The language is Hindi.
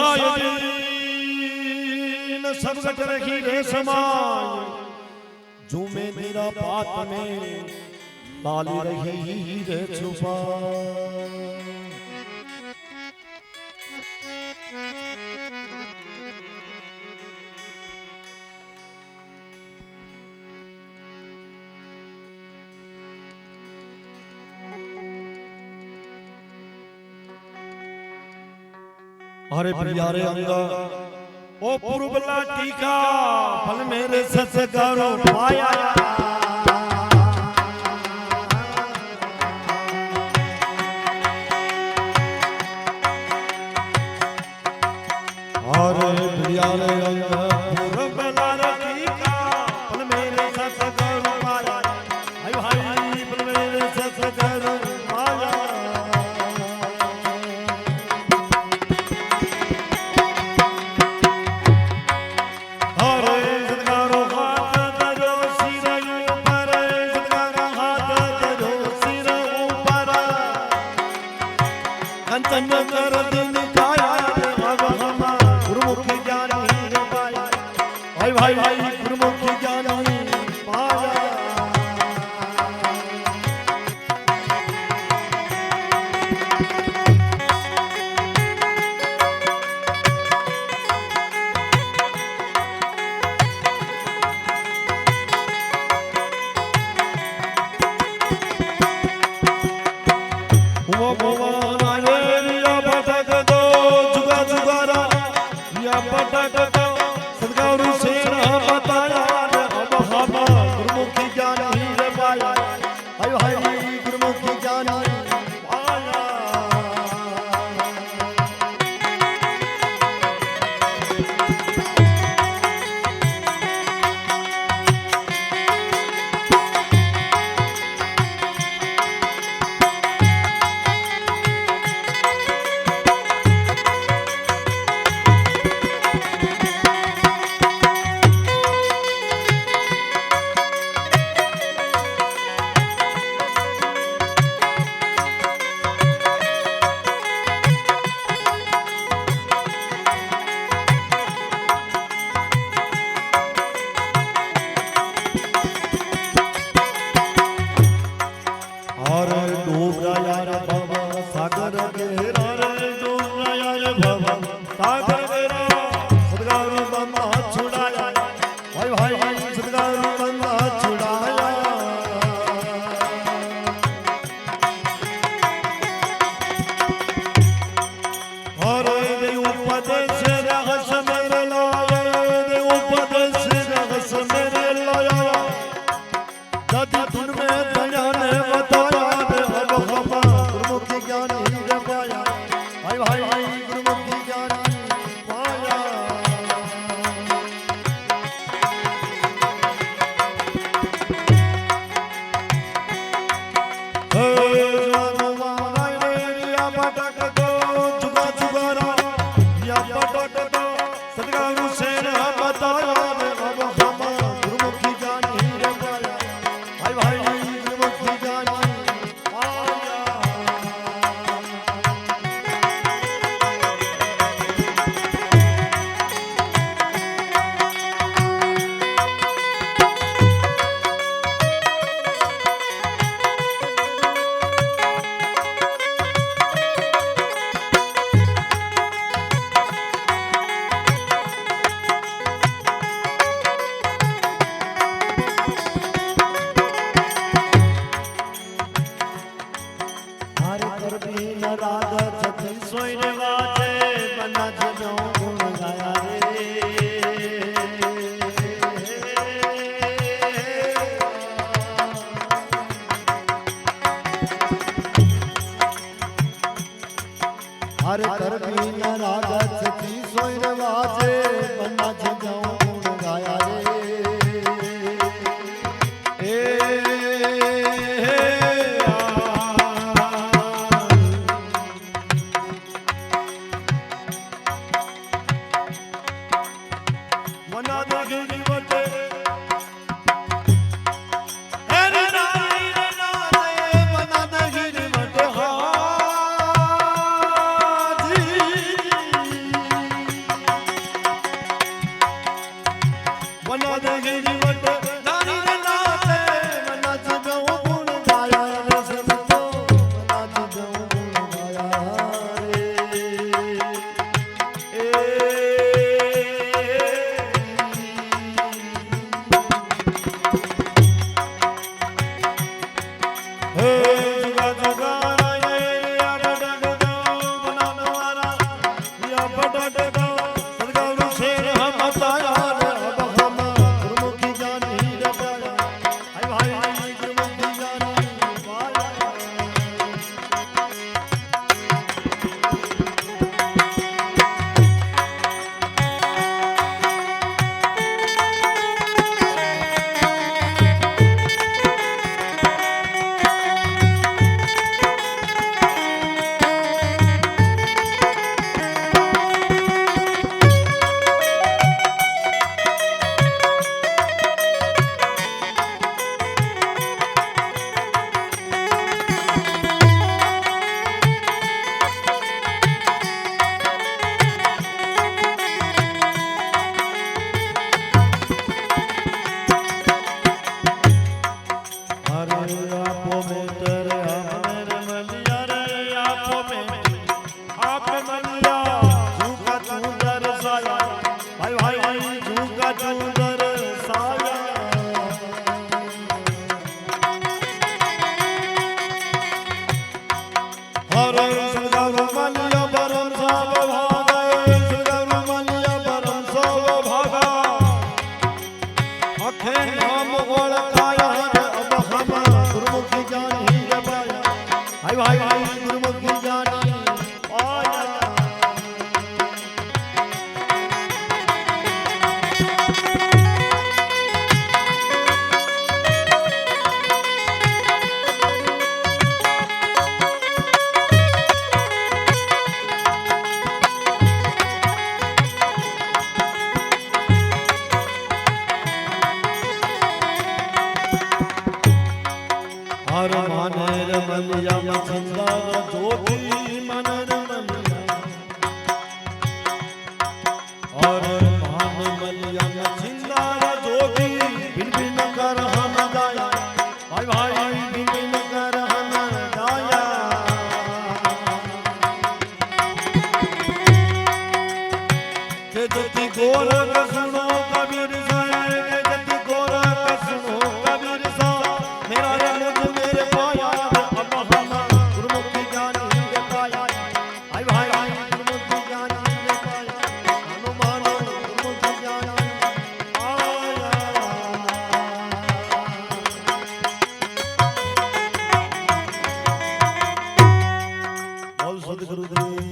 सायन सब गट रही रे समाय झूमे मेरा बात में लाली रही रे छुपा अरे प्यारे अंगा ओ पुरबला टीका फल मेरे ससगारो पाया अरे प्यारे अंगा पुरबला टीका फल मेरे ससगारो पाया हाय भाई फल मेरे ससगारो पाया भाई भाई गुरुमुखी ज्ञानी पाया भगवान आए या पटक दो जुगा जुगारा या पटक दो सदगुरु से बताया अब हम गुरुमुखी ज्ञानी रे पाया हाय हाय गुरुमुखी ज्ञानी पाया पटकता सदगुरु शेर हम बताया रे अब हम गुरुमुखी ज्ञानी रे पाया हाय भाई गुरुमुखी ज्ञानी पाया हर मानेर मलिया मछंदार ज्योति मनर मलिया हर मान मलिया मछंदार ज्योति बिन बिन कर हम दाया भाई भाई बिन बिन कर हम दाया के ज्योति गोरख सुनो कबीर साहेब के ज्योति गोरख सुनो कबीर साहब मेरा सदगुरुदेव